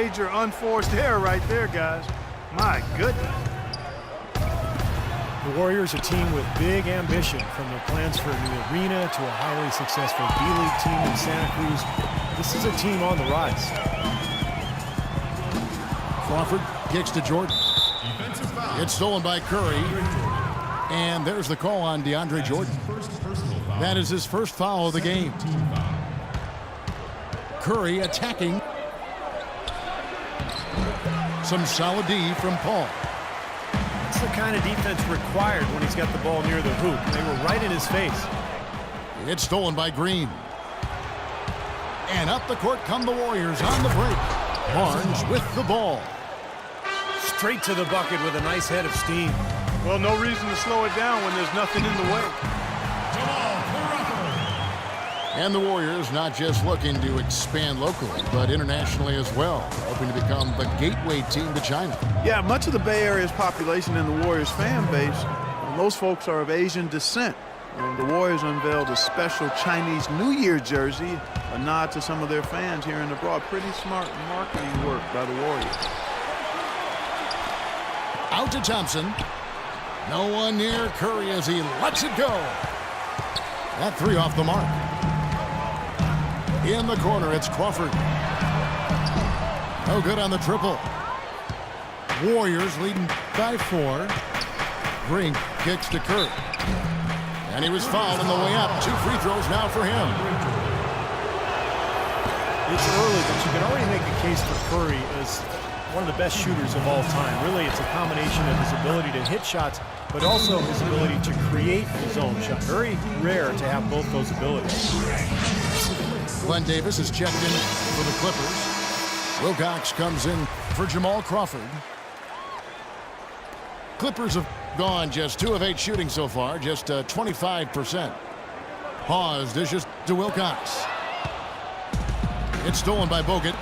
major unforced error right there, guys. My goodness. The Warriors, a team with big ambition, from their plans for a new arena to a highly successful D-League team in Santa Cruz. This is a team on the rise. Crawford kicks to Jordan. It's stolen by Curry. And there's the call on DeAndre Jordan. That is his first foul of the game. Curry attacking. Some solid D from Paul. It's the kind of defense required when he's got the ball near the hoop. They were right in his face. It's stolen by Green. And up the court come the Warriors on the break. Barnes with the ball. Straight to the bucket with a nice head of steam. Well, no reason to slow it down when there's nothing in the way. And the Warriors not just looking to expand locally, but internationally as well, hoping to become the gateway team to China. Yeah, much of the Bay Area's population and the Warriors fan base, most folks are of Asian descent. The Warriors unveiled a special Chinese New Year jersey, a nod to some of their fans here and abroad. Pretty smart marketing work by the Warriors. Out to Thompson. No one near Curry as he lets it go. That three off the mark. In the corner, it's Crawford. No good on the triple. Warriors leading by 4. Brink kicks to Curry. And he was fouled on the way up. 2 free throws now for him. It's early, but you can already make a case for Curry as one of the best shooters of all time. Really, it's a combination of his ability to hit shots, but also his ability to create his own shot. Very rare to have both those abilities. Glenn Davis is checked in for the Clippers. Wilcox comes in for Jamal Crawford. Clippers have gone just 2 of 8 shooting so far, just 25%. Hawes dishes to Wilcox. It's stolen by Bogut.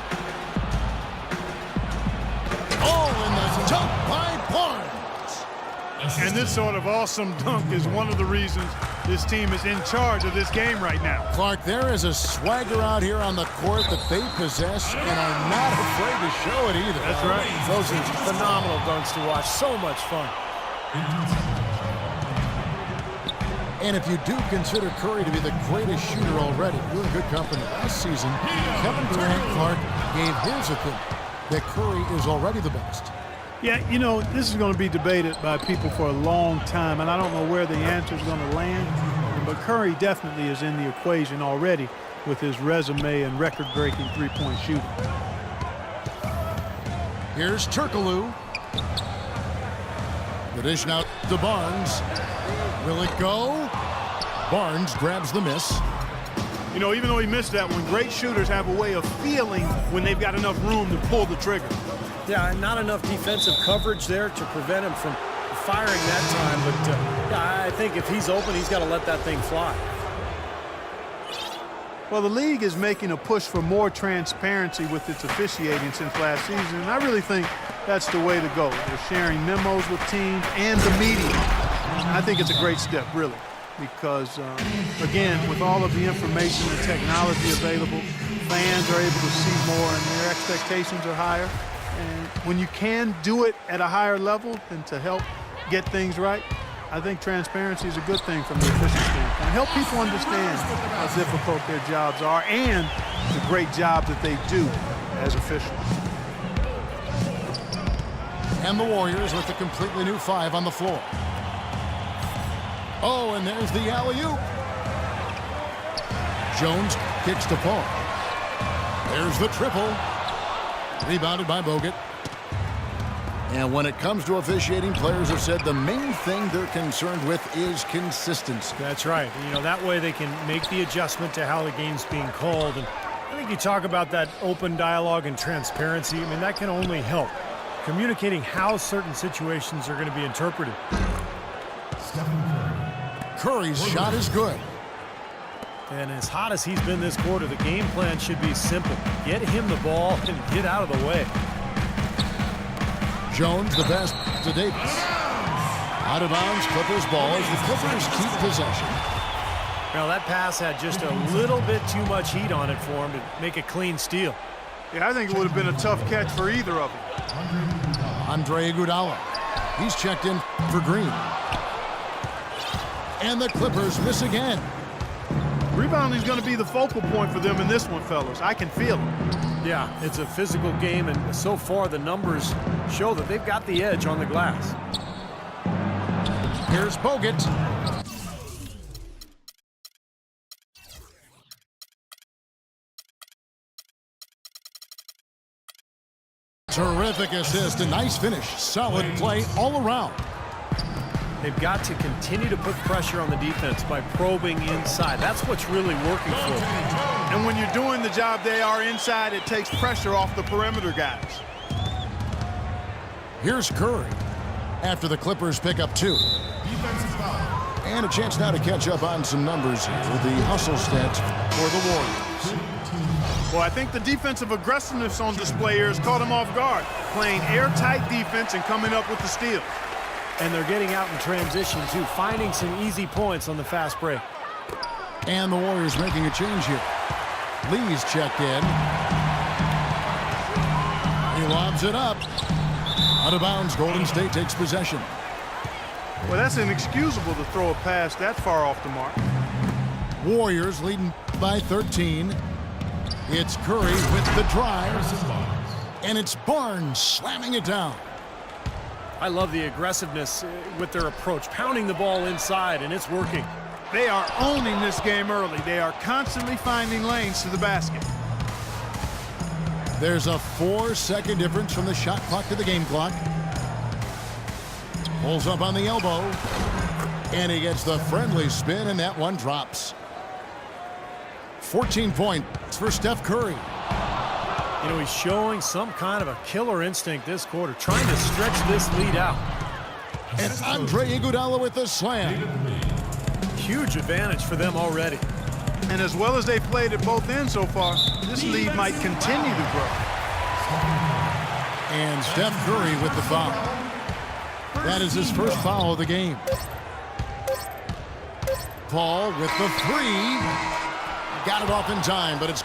Oh, and the dunk by Barnes. And this sort of awesome dunk is one of the reasons this team is in charge of this game right now. Clark, there is a swagger out here on the court that they possess and are not afraid to show it either. That's right. Those are phenomenal dunks to watch. So much fun. And if you do consider Curry to be the greatest shooter already, you're in good company. Last season, Kevin Durant Clark gave his opinion that Curry is already the best. Yeah, you know, this is going to be debated by people for a long time, and I don't know where the answer is going to land. But Curry definitely is in the equation already with his resume and record-breaking three-point shooting. Here's Turkoglu. The dish now to Barnes. Will it go? Barnes grabs the miss. You know, even though he missed that one, great shooters have a way of feeling when they've got enough room to pull the trigger. Yeah, not enough defensive coverage there to prevent him from firing that time. But yeah, I think if he's open, he's got to let that thing fly. Well, the league is making a push for more transparency with its officiating since last season, and I really think that's the way to go. They're sharing memos with teams and the media. I think it's a great step, really, because, again, with all of the information and technology available, fans are able to see more and their expectations are higher. And when you can do it at a higher level and to help get things right, I think transparency is a good thing from the official standpoint. Help people understand how difficult their jobs are and the great job that they do as officials. And the Warriors with a completely new 5 on the floor. Oh, and there's the alley-oop. Jones kicks to Paul. There's the triple. Rebounded by Bogut. And when it comes to officiating, players have said the main thing they're concerned with is consistency. That's right. You know, that way they can make the adjustment to how the game's being called. And I think you talk about that open dialogue and transparency. I mean, that can only help. Communicating how certain situations are going to be interpreted. Curry's shot is good. And as hot as he's been this quarter, the game plan should be simple. Get him the ball and get out of the way. Jones, the best to Davis. Out of bounds, Clippers ball as the Clippers keep possession. Now that pass had just a little bit too much heat on it for him to make a clean steal. Yeah, I think it would have been a tough catch for either of them. Andre Iguodala. He's checked in for Green. And the Clippers miss again. Rebounding is going to be the focal point for them in this one, fellas. I can feel it. Yeah, it's a physical game, and so far the numbers show that they've got the edge on the glass. Here's Bogut. Terrific assist, a nice finish. Solid play all around. They've got to continue to put pressure on the defense by probing inside. That's what's really working for them. And when you're doing the job they are inside, it takes pressure off the perimeter guys. Here's Curry after the Clippers pick up 2. And a chance now to catch up on some numbers here with the hustle stats for the Warriors. Well, I think the defensive aggressiveness on display here has caught them off guard, playing airtight defense and coming up with the steal. And they're getting out in transition, too, finding some easy points on the fast break. And the Warriors making a change here. Lee's checked in. He lobs it up. Out of bounds, Golden State takes possession. Well, that's inexcusable to throw a pass that far off the mark. Warriors leading by 13. It's Curry with the drive. And it's Barnes slamming it down. I love the aggressiveness with their approach, pounding the ball inside, and it's working. They are owning this game early. They are constantly finding lanes to the basket. There's a 4-second difference from the shot clock to the game clock. Pulls up on the elbow. And he gets the friendly spin, and that one drops. 14 points for Steph Curry. You know, he's showing some kind of a killer instinct this quarter, trying to stretch this lead out. And Andre Iguodala with the slam. Huge advantage for them already. And as well as they've played at both ends so far, this lead might continue to grow. And Steph Curry with the foul. That is his first foul of the game. Paul with the 3. Got it off in time, but it's...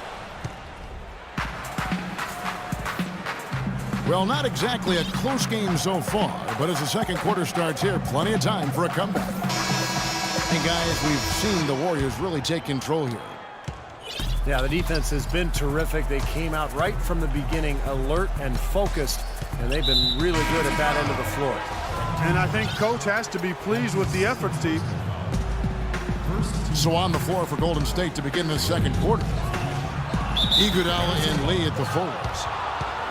Well, not exactly a close game so far, but as the second quarter starts here, plenty of time for a comeback. And guys, we've seen the Warriors really take control here. Yeah, the defense has been terrific. They came out right from the beginning, alert and focused, and they've been really good at that end of the floor. And I think Coach has to be pleased with the effort, Steve. So on the floor for Golden State to begin the second quarter. Iguodala and Lee at the forwards.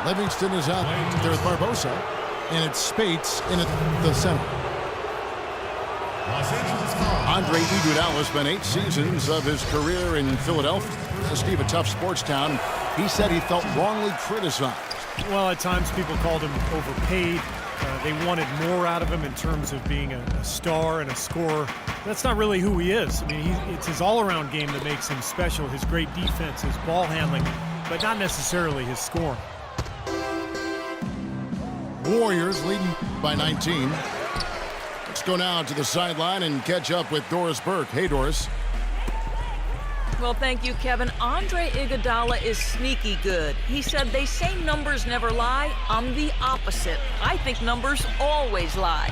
Livingston is out there with Barbosa, and it's Spates in at the center. Andre Iguodala spent 8 seasons of his career in Philadelphia. Steve, a tough sports town. He said he felt wrongly criticized. Well, at times people called him overpaid. They wanted more out of him in terms of being a star and a scorer. That's not really who he is. I mean, it's his all-around game that makes him special, his great defense, his ball handling, but not necessarily his scoring. Warriors leading by 19. Let's go now to the sideline and catch up with Doris Burke. Hey, Doris. Well, thank you, Kevin. Andre Iguodala is sneaky good. He said, they say numbers never lie. I'm the opposite. I think numbers always lie.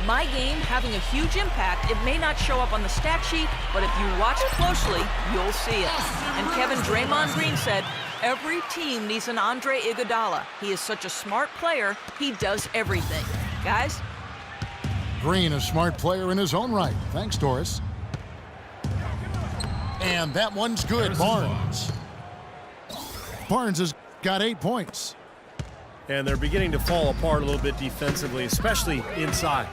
My game having a huge impact. It may not show up on the stat sheet, but if you watch closely, you'll see it. And Kevin, Draymond Green said, every team needs an Andre Iguodala. He is such a smart player. He does everything. Guys? Green, a smart player in his own right. Thanks, Doris. And that one's good. Barnes. Barnes has got 8 points. And they're beginning to fall apart a little bit defensively, especially inside.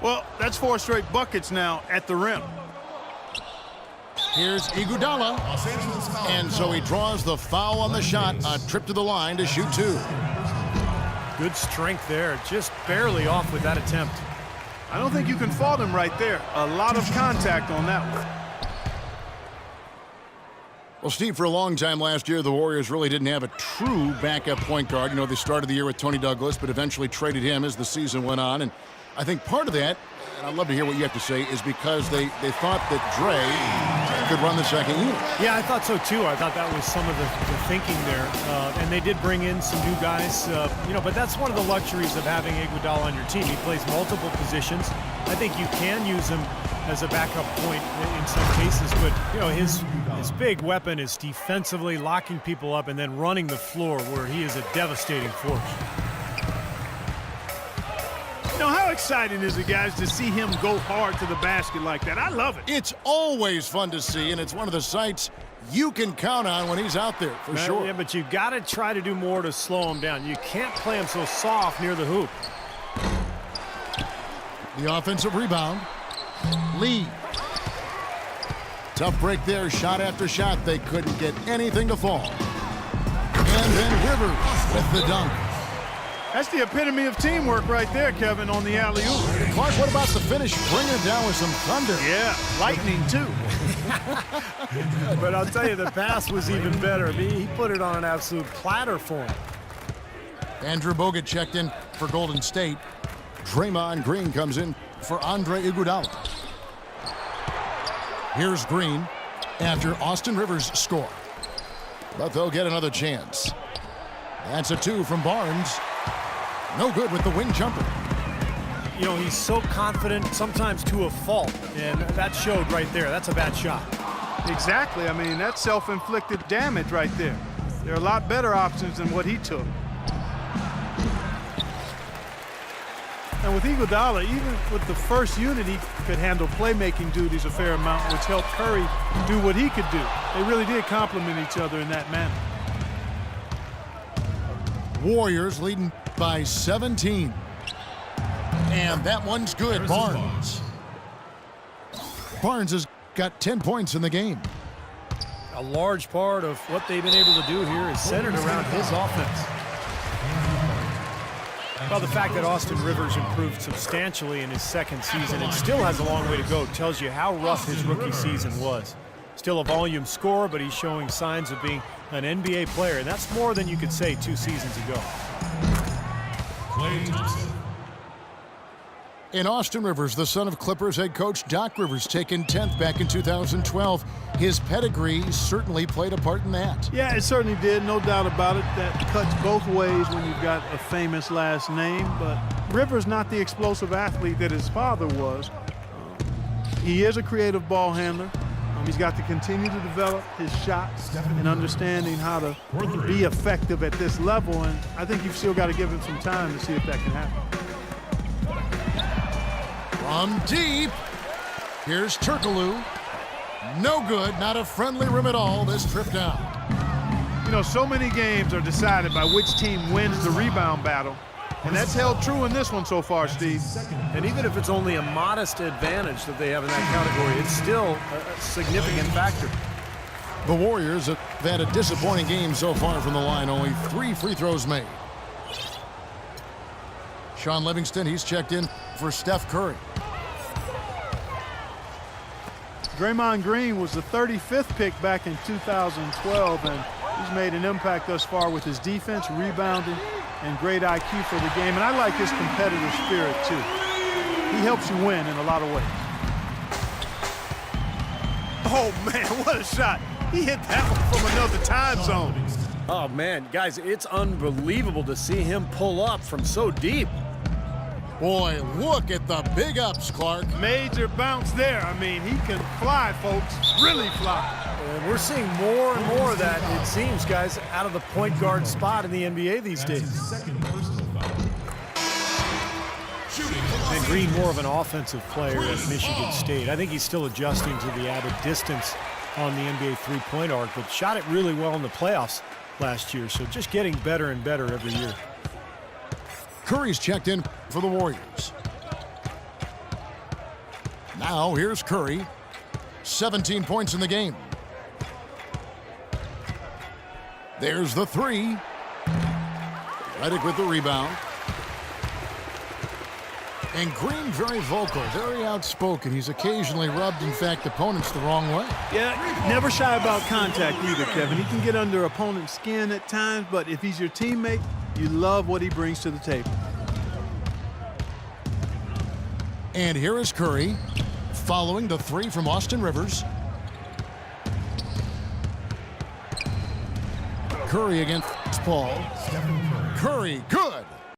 Well, that's 4 straight buckets now at the rim. Here's Iguodala. And so he draws the foul on the shot. A trip to the line to shoot 2. Good strength there. Just barely off with that attempt. I don't think you can fault him right there. A lot of contact on that one. Well, Steve, for a long time last year, the Warriors really didn't have a true backup point guard. You know, they started the year with Tony Douglas, but eventually traded him as the season went on. And I think part of that, and I'd love to hear what you have to say, is because they thought that Dre could run the second unit. Yeah, I thought so too. I thought that was some of the thinking there. And they did bring in some new guys, but that's one of the luxuries of having Iguodala on your team. He plays multiple positions. I think you can use him as a backup point in some cases, but his big weapon is defensively locking people up and then running the floor where he is a devastating force. How exciting is it, guys, to see him go hard to the basket like that? I love it. It's always fun to see, and it's one of the sights you can count on when he's out there, for sure. Yeah, but you've got to try to do more to slow him down. You can't play him so soft near the hoop. The offensive rebound. Lee. Tough break there, shot after shot. They couldn't get anything to fall. And then Rivers with the dunk. That's the epitome of teamwork right there, Kevin, on the alley-oop. Clark, what about the finish? Bringing it down with some thunder. Yeah, lightning, too. But I'll tell you, the pass was even better. I mean, he put it on an absolute platter for him. Andrew Bogut checked in for Golden State. Draymond Green comes in for Andre Iguodala. Here's Green after Austin Rivers score. But they'll get another chance. That's a 2 from Barnes. No good with the wing jumper. He's so confident, sometimes to a fault, and that showed right there. That's a bad shot. Exactly. I mean, that's self-inflicted damage right there. There are a lot better options than what he took. And with Iguodala, even with the first unit, he could handle playmaking duties a fair amount, which helped Curry do what he could do. They really did complement each other in that manner. Warriors leading by 17. And that one's good. Barnes. Barnes has got 10 points in the game. A large part of what they've been able to do here is centered around his offense. Well, the fact that Austin Rivers improved substantially in his second season and still has a long way to go tells you how rough his rookie season was. Still a volume scorer, but he's showing signs of being an NBA player, and that's more than you could say 2 seasons ago. In Austin Rivers, the son of Clippers head coach Doc Rivers, taken 10th back in 2012. His pedigree certainly played a part in that. Yeah, it certainly did, no doubt about it. That cuts both ways when you've got a famous last name, but Rivers not the explosive athlete that his father was. He is a creative ball handler. He's got to continue to develop his shots and understanding how to be effective at this level, and I think you've still got to give him some time to see if that can happen. From deep, here's Turkoglu. No good, not a friendly rim at all this trip down. So many games are decided by which team wins the rebound battle, and that's held true in this one so far, Steve. And even if it's only a modest advantage that they have in that category, it's still a significant factor. The Warriors have had a disappointing game so far from the line, only 3 free throws made. Sean Livingston, he's checked in for Steph Curry. Draymond Green was the 35th pick back in 2012, and he's made an impact thus far with his defense, rebounding, and great IQ for the game. And I like his competitive spirit, too. He helps you win in a lot of ways. Oh, man, what a shot. He hit that one from another time zone. Oh, man, guys, it's unbelievable to see him pull up from so deep. Boy, look at the big ups, Clark. Major bounce there. I mean, he can fly, folks, really fly. And we're seeing more and more of that, it seems, guys, out of the point guard spot in the NBA these days. And Green, more of an offensive player at Michigan State. I think he's still adjusting to the added distance on the NBA three-point arc, but shot it really well in the playoffs last year, so just getting better and better every year. Curry's checked in for the Warriors. Now here's Curry. 17 points in the game. There's the 3. Redick with the rebound. And Green very vocal, very outspoken. He's occasionally rubbed, in fact, opponents the wrong way. Yeah, never shy about contact either, Kevin. He can get under opponent's skin at times, but if he's your teammate, you love what he brings to the table. And here is Curry, following the 3 from Austin Rivers. Curry against Paul. Curry, good.